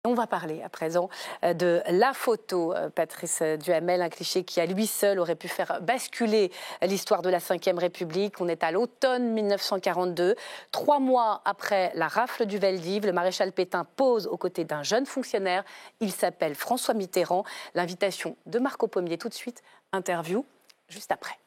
On va parler à présent de la photo, Patrice Duhamel, un cliché qui à lui seul aurait pu faire basculer l'histoire de la Ve République. On est à l'automne 1942, 3 mois après la rafle du Veldiv. Le maréchal Pétain pose aux côtés d'un jeune fonctionnaire. Il s'appelle François Mitterrand. L'invitation de Marco Pommier tout de suite. Interview juste après.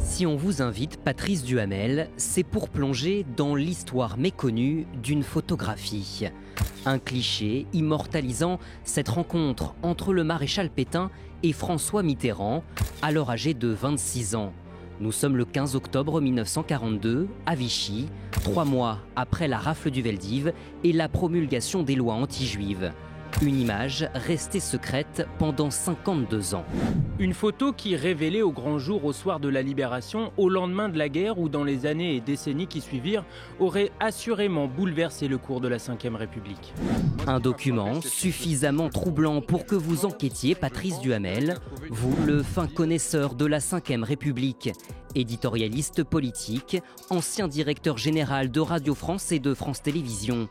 Si on vous invite, Patrice Duhamel, c'est pour plonger dans l'histoire méconnue d'une photographie. Un cliché immortalisant cette rencontre entre le maréchal Pétain et François Mitterrand, alors âgé de 26 ans. Nous sommes le 15 octobre 1942, à Vichy, 3 mois après la rafle du Veldiv et la promulgation des lois anti-juives. Une image restée secrète pendant 52 ans. Une photo qui, révélée au grand jour au soir de la Libération, au lendemain de la guerre ou dans les années et décennies qui suivirent, aurait assurément bouleversé le cours de la Ve République. Un document suffisamment troublant pour que vous enquêtiez, Patrice Duhamel, vous, le fin connaisseur de la Ve République, éditorialiste politique, ancien directeur général de Radio France et de France Télévisions.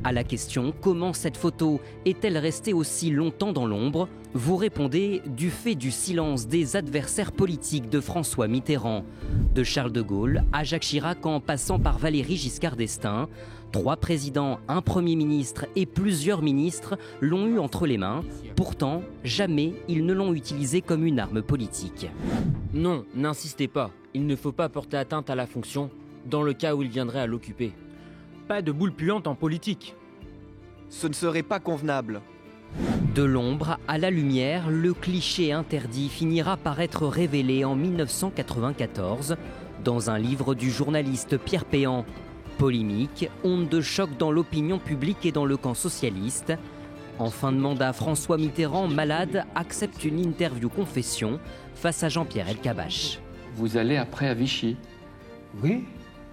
À la question « Comment cette photo est-elle restée aussi longtemps dans l'ombre ?», vous répondez « Du fait du silence des adversaires politiques de François Mitterrand, de Charles de Gaulle à Jacques Chirac en passant par Valéry Giscard d'Estaing. 3 présidents, un Premier ministre et plusieurs ministres l'ont eu entre les mains. Pourtant, jamais ils ne l'ont utilisé comme une arme politique. » Non, n'insistez pas. Il ne faut pas porter atteinte à la fonction dans le cas où il viendrait à l'occuper. Pas de boule puante en politique. Ce ne serait pas convenable. De l'ombre à la lumière, le cliché interdit finira par être révélé en 1994 dans un livre du journaliste Pierre Péan. Polémique, onde de choc dans l'opinion publique et dans le camp socialiste. En fin de mandat, François Mitterrand, malade, accepte une interview confession face à Jean-Pierre Elkabbach. Vous allez après à Vichy? Oui.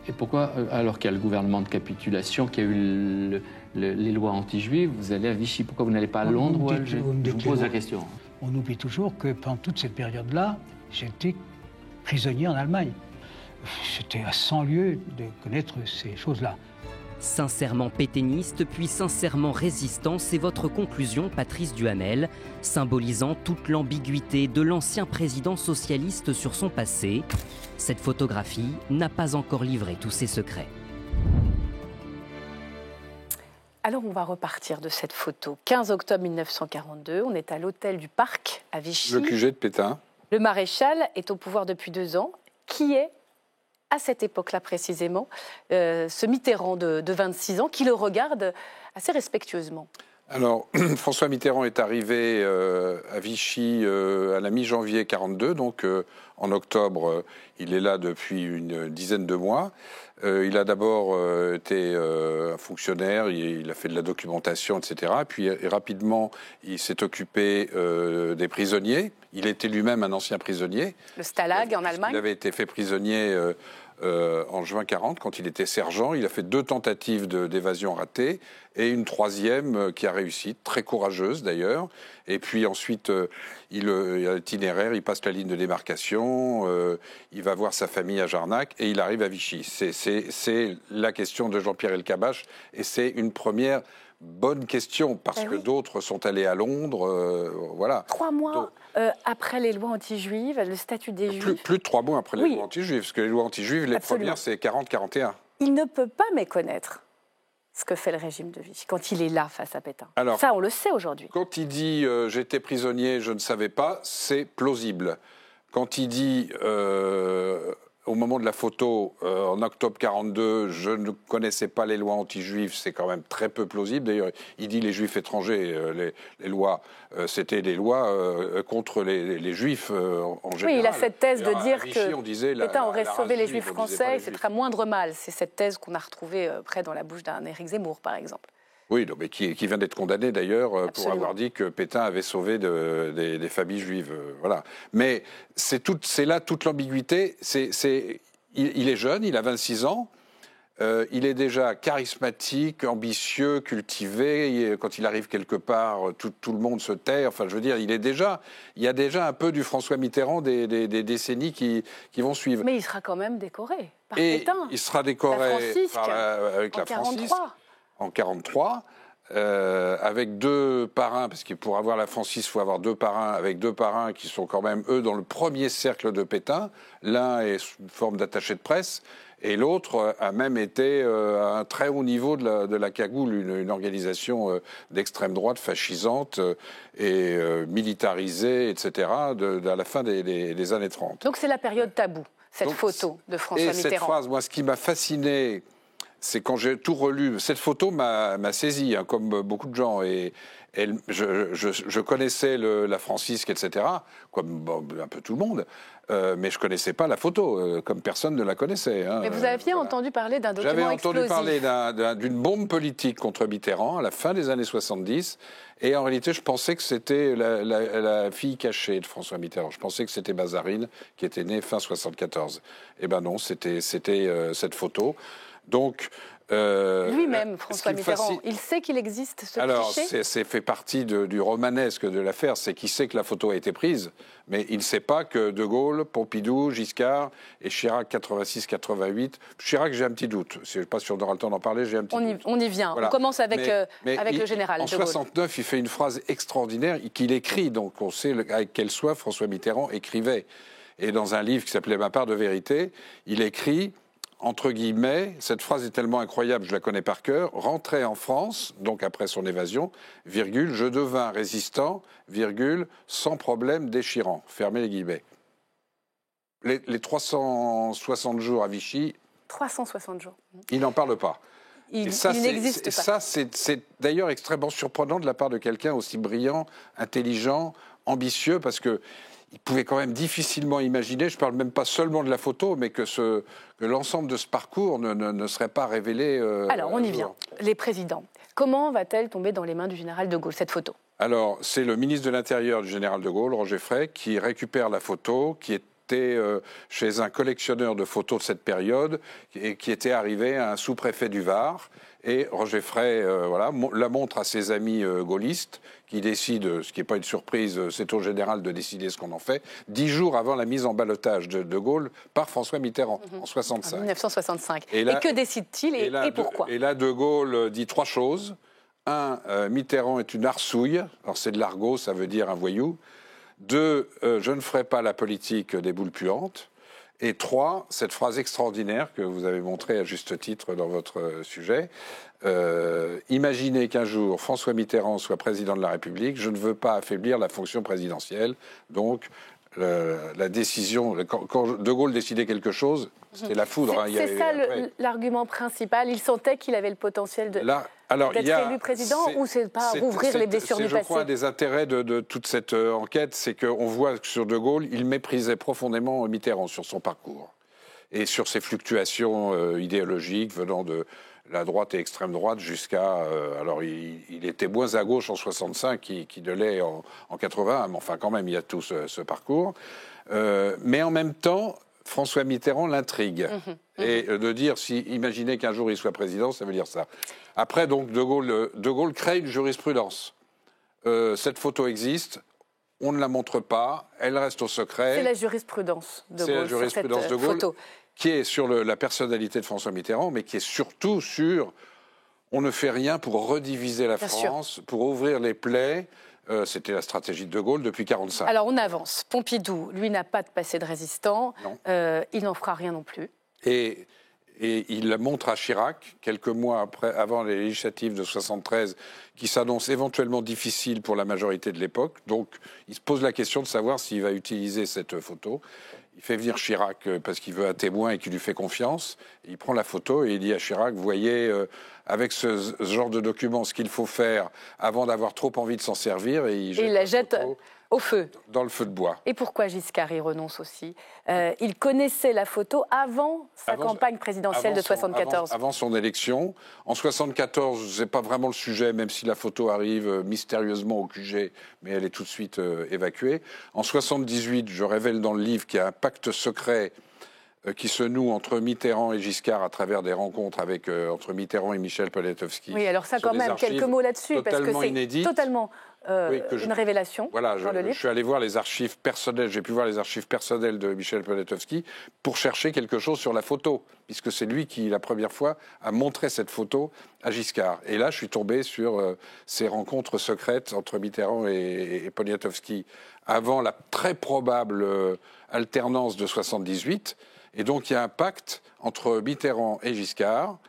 Et pourquoi, alors qu'il y a le gouvernement de capitulation, qu'il y a eu les lois anti-juives, vous allez à Vichy? Pourquoi vous n'allez pas à Londres ou à Alger? Je vous pose la question. On oublie toujours que pendant toute cette période-là, j'étais prisonnier en Allemagne. C'était à 100 lieues de connaître ces choses-là. Sincèrement pétainiste, puis sincèrement résistant, c'est votre conclusion, Patrice Duhamel, symbolisant toute l'ambiguïté de l'ancien président socialiste sur son passé. Cette photographie n'a pas encore livré tous ses secrets. Alors on va repartir de cette photo. 15 octobre 1942, on est à l'hôtel du Parc à Vichy. Le QG de Pétain. Le maréchal est au pouvoir depuis 2 ans. Qui est à cette époque-là précisément, ce Mitterrand de 26 ans, qui le regarde assez respectueusement? Alors, François Mitterrand est arrivé à Vichy à la mi-janvier 42, donc en octobre, il est là depuis une dizaine de mois. Il a d'abord été un fonctionnaire, il a fait de la documentation, etc. Puis rapidement, il s'est occupé des prisonniers. Il était lui-même un ancien prisonnier. Le Stalag en Allemagne. Il avait été fait prisonnier en juin 40, quand il était sergent. Il a fait 2 tentatives d'évasion ratées et une 3e qui a réussi, très courageuse d'ailleurs. Et puis ensuite, il a l'itinéraire, il passe la ligne de démarcation, il va voir sa famille à Jarnac et il arrive à Vichy. C'est la question de Jean-Pierre Elkabbach et c'est une première bonne question, parce que d'autres sont allés à Londres, voilà. 3 mois après les lois anti-juives, le statut des Juifs... Plus de 3 mois après les lois anti-juives, parce que les lois anti-juives, les premières, c'est 40-41. Il ne peut pas méconnaître ce que fait le régime de Vichy, quand il est là face à Pétain. Alors, ça, on le sait aujourd'hui. Quand il dit « j'étais prisonnier, je ne savais pas », c'est plausible. Quand il dit au moment de la photo, en octobre 42, je ne connaissais pas les lois anti-juives, c'est quand même très peu plausible. D'ailleurs, il dit les juifs étrangers, les lois, c'était des lois contre les juifs en général. Oui, il a cette thèse de dire Vichy, que Pétain aurait sauvé les juifs français, c'est très moindre mal. C'est cette thèse qu'on a retrouvée près dans la bouche d'un Éric Zemmour, par exemple. Oui, non, mais qui vient d'être condamné d'ailleurs pour avoir dit que Pétain avait sauvé des familles juives. Voilà. Mais c'est là toute l'ambiguïté. Il est jeune, il a 26 ans. Il est déjà charismatique, ambitieux, cultivé. Quand il arrive quelque part, tout le monde se tait. Enfin, je veux dire, il y a déjà un peu du François Mitterrand des décennies qui vont suivre. Mais il sera quand même décoré par Pétain. Il sera décoré avec la Francisque. En 1943, avec 2 parrains, parce que pour avoir la Francis, il faut avoir 2 parrains, avec 2 parrains qui sont quand même, eux, dans le premier cercle de Pétain. L'un est sous forme d'attaché de presse, et l'autre a même été à un très haut niveau de la cagoule, une organisation d'extrême droite fascisante et militarisée, etc., à la fin des années 30. Donc c'est la période taboue, cette photo de François Mitterrand. Et cette phrase, moi, ce qui m'a fasciné, c'est quand j'ai tout relu. Cette photo m'a saisi, hein, comme beaucoup de gens. Et je connaissais la francisque, etc., comme un peu tout le monde, mais je ne connaissais pas la photo, comme personne ne la connaissait. Hein, mais vous aviez entendu parler d'un document explosif. J'avais entendu parler d'une bombe politique contre Mitterrand à la fin des années 70. Et en réalité, je pensais que c'était la fille cachée de François Mitterrand. Je pensais que c'était Mazarine, qui était née fin 74. Eh ben non, c'était cette photo. Donc, lui-même, François Mitterrand, il sait qu'il existe ce cliché ? Alors, c'est fait partie du romanesque de l'affaire, c'est qu'il sait que la photo a été prise, mais il ne sait pas que De Gaulle, Pompidou, Giscard et Chirac 86-88. Chirac, j'ai un petit doute. Je ne sais pas si on aura le temps d'en parler, j'ai un petit doute. On y vient. Voilà. On commence avec le général De Gaulle. En 69, il fait une phrase extraordinaire qu'il écrit, donc on sait avec quelle soif François Mitterrand écrivait. Et dans un livre qui s'appelait Ma part de vérité, il écrit... entre guillemets, cette phrase est tellement incroyable, je la connais par cœur, rentré en France, donc après son évasion, virgule, je devins résistant, virgule, sans problème déchirant, fermez les guillemets. Les 360 jours à Vichy... 360 jours. Il n'en parle pas. Il n'existe pas. Ça, c'est d'ailleurs extrêmement surprenant de la part de quelqu'un aussi brillant, intelligent, ambitieux, parce que il pouvait quand même difficilement imaginer, je ne parle même pas seulement de la photo, mais que l'ensemble de ce parcours ne serait pas révélé. Alors, on y vient. Les présidents. Comment va-t-elle tomber dans les mains du général de Gaulle, cette photo ? Alors, c'est le ministre de l'Intérieur du général de Gaulle, Roger Frey, qui récupère la photo, qui était chez un collectionneur de photos de cette période, et qui était arrivé à un sous-préfet du Var. Et Roger Frey la montre à ses amis gaullistes, qui décident, ce qui n'est pas une surprise, c'est au général de décider ce qu'on en fait, 10 jours avant la mise en ballottage de Gaulle par François Mitterrand, en 65. En 1965. Et que décide-t-il et pourquoi ? Et là, de Gaulle dit 3 choses. 1, Mitterrand est une arsouille. Alors c'est de l'argot, ça veut dire un voyou. 2, je ne ferai pas la politique des boules puantes. Et 3, cette phrase extraordinaire que vous avez montrée à juste titre dans votre sujet. Imaginez qu'un jour François Mitterrand soit président de la République, je ne veux pas affaiblir la fonction présidentielle. Donc la décision, quand De Gaulle décidait quelque chose, c'était la foudre. C'est ça l'argument principal. Il sentait qu'il avait le potentiel d'être élu président, ou c'est pas rouvrir les blessures du passé ? Je crois un des intérêts de toute cette enquête, c'est qu'on voit que sur De Gaulle, il méprisait profondément Mitterrand sur son parcours et sur ses fluctuations idéologiques venant de la droite et extrême droite jusqu'à... alors, il était moins à gauche en 65 qu'il ne l'est en 80, mais enfin, quand même, il y a tout ce parcours. Mais en même temps, François Mitterrand l'intrigue. Et de dire, imaginez qu'un jour il soit président, ça veut dire ça. Après, donc, De Gaulle crée une jurisprudence. Cette photo existe. On ne la montre pas, elle reste au secret. C'est la jurisprudence de Gaulle. C'est la jurisprudence de Gaulle, photo. Qui est sur la personnalité de François Mitterrand, mais qui est surtout sur on ne fait rien pour rediviser la France, pour ouvrir les plaies. C'était la stratégie de Gaulle depuis 1945. Alors on avance. Pompidou, lui, n'a pas de passé de résistant. Il n'en fera rien non plus. Et il la montre à Chirac, quelques mois avant les législatives de 1973, qui s'annoncent éventuellement difficiles pour la majorité de l'époque. Donc, il se pose la question de savoir s'il va utiliser cette photo. Il fait venir Chirac parce qu'il veut un témoin et qu'il lui fait confiance. Il prend la photo et il dit à Chirac, vous voyez, avec ce genre de document, ce qu'il faut faire avant d'avoir trop envie de s'en servir. Et il la jette au feu. Dans le feu de bois. Et pourquoi Giscard y renonce aussi ? Il connaissait la photo avant sa campagne présidentielle de 1974. Avant son élection. En 1974, ce n'est pas vraiment le sujet, même si la photo arrive mystérieusement au QG, mais elle est tout de suite évacuée. En 1978, je révèle dans le livre qu'il y a un pacte secret qui se noue entre Mitterrand et Giscard à travers des rencontres avec, entre Mitterrand et Michel Poniatowski. Oui, alors ça quand même, quelques mots là-dessus, parce que c'est totalement une révélation voilà, dans le livre. Je suis allé voir les archives personnelles, j'ai pu voir les archives personnelles de Michel Poniatowski pour chercher quelque chose sur la photo, puisque c'est lui qui, la première fois, a montré cette photo à Giscard. Et là, je suis tombé sur ces rencontres secrètes entre Mitterrand et Poniatowski avant la très probable alternance de 78. Et donc, il y a un pacte entre Mitterrand et Giscard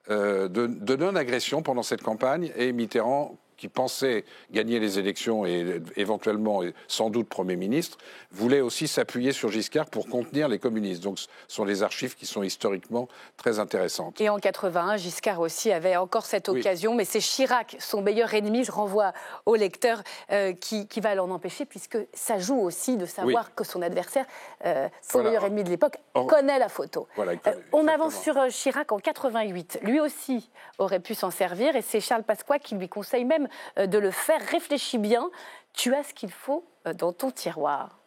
de non-agression pendant cette campagne, et Mitterrand, qui pensait gagner les élections et éventuellement, et sans doute, Premier ministre, voulait aussi s'appuyer sur Giscard pour contenir les communistes. Donc, ce sont des archives qui sont historiquement très intéressantes. Et en 81, Giscard aussi avait encore cette occasion, mais c'est Chirac, son meilleur ennemi, je renvoie au lecteur, qui va l'en empêcher, puisque ça joue aussi de savoir que son adversaire, son meilleur ennemi de l'époque, connaît la photo. Voilà, on avance sur Chirac en 88. Lui aussi aurait pu s'en servir, et c'est Charles Pasqua qui lui conseille même de le faire. Réfléchis bien, tu as ce qu'il faut dans ton tiroir.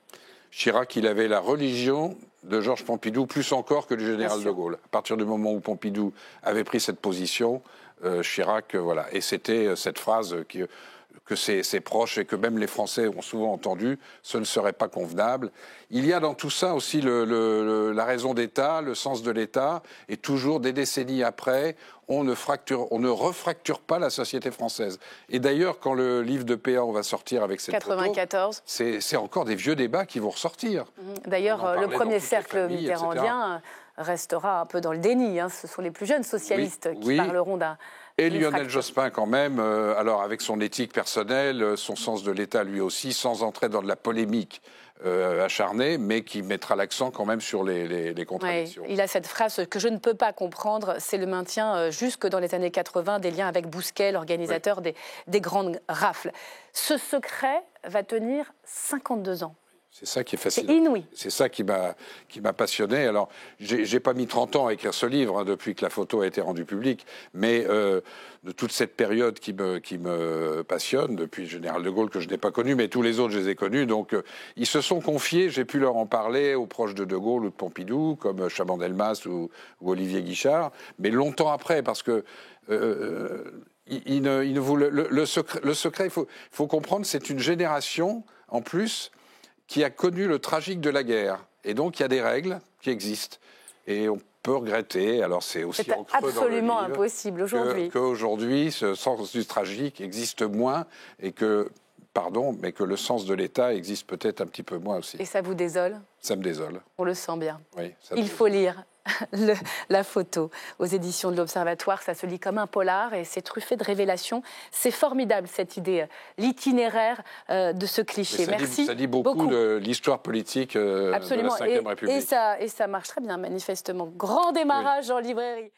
Chirac, il avait la religion de Georges Pompidou, plus encore que du général de Gaulle. À partir du moment où Pompidou avait pris cette position, Chirac, voilà. Et c'était cette phrase que ses proches et que même les Français ont souvent entendu, ce ne serait pas convenable. Il y a dans tout ça aussi la raison d'État, le sens de l'État, et toujours des décennies après, on ne refracture pas la société française. Et d'ailleurs, quand le livre de Péan va sortir avec cette 94. photo, c'est encore des vieux débats qui vont ressortir. D'ailleurs, le premier cercle mitterrandien restera un peu dans le déni. Ce sont les plus jeunes socialistes qui parleront d'un... Et Lionel Jospin, quand même, alors avec son éthique personnelle, son sens de l'État lui aussi, sans entrer dans de la polémique acharnée, mais qui mettra l'accent quand même sur les contradictions. Il a cette phrase que je ne peux pas comprendre, c'est le maintien jusque dans les années 80 des liens avec Bousquet, l'organisateur des grandes rafles. Ce secret va tenir 52 ans. C'est ça qui est fascinant. C'est inouï. C'est ça qui m'a passionné. Alors, j'ai pas mis 30 ans à écrire ce livre, depuis que la photo a été rendue publique, mais de toute cette période qui me passionne, depuis le général de Gaulle, que je n'ai pas connu, mais tous les autres, je les ai connus. Donc, ils se sont confiés, j'ai pu leur en parler aux proches de Gaulle ou de Pompidou, comme Chaban-Delmas ou Olivier Guichard, mais longtemps après, parce que... le secret, il faut comprendre, c'est une génération, en plus, qui a connu le tragique de la guerre. Et donc, il y a des règles qui existent. Et on peut regretter, alors c'est aussi en creux absolument dans le livre, impossible aujourd'hui. Qu'aujourd'hui, ce sens du tragique existe moins et que, mais que le sens de l'État existe peut-être un petit peu moins aussi. Et ça vous désole ? Ça me désole. On le sent bien. Oui, il faut lire la photo aux éditions de l'Observatoire. Ça se lit comme un polar et c'est truffé de révélations. C'est formidable, cette idée, l'itinéraire de ce cliché. Merci. Ça dit beaucoup de l'histoire politique de la Ve République. Et ça marche très bien, manifestement. Grand démarrage en librairie.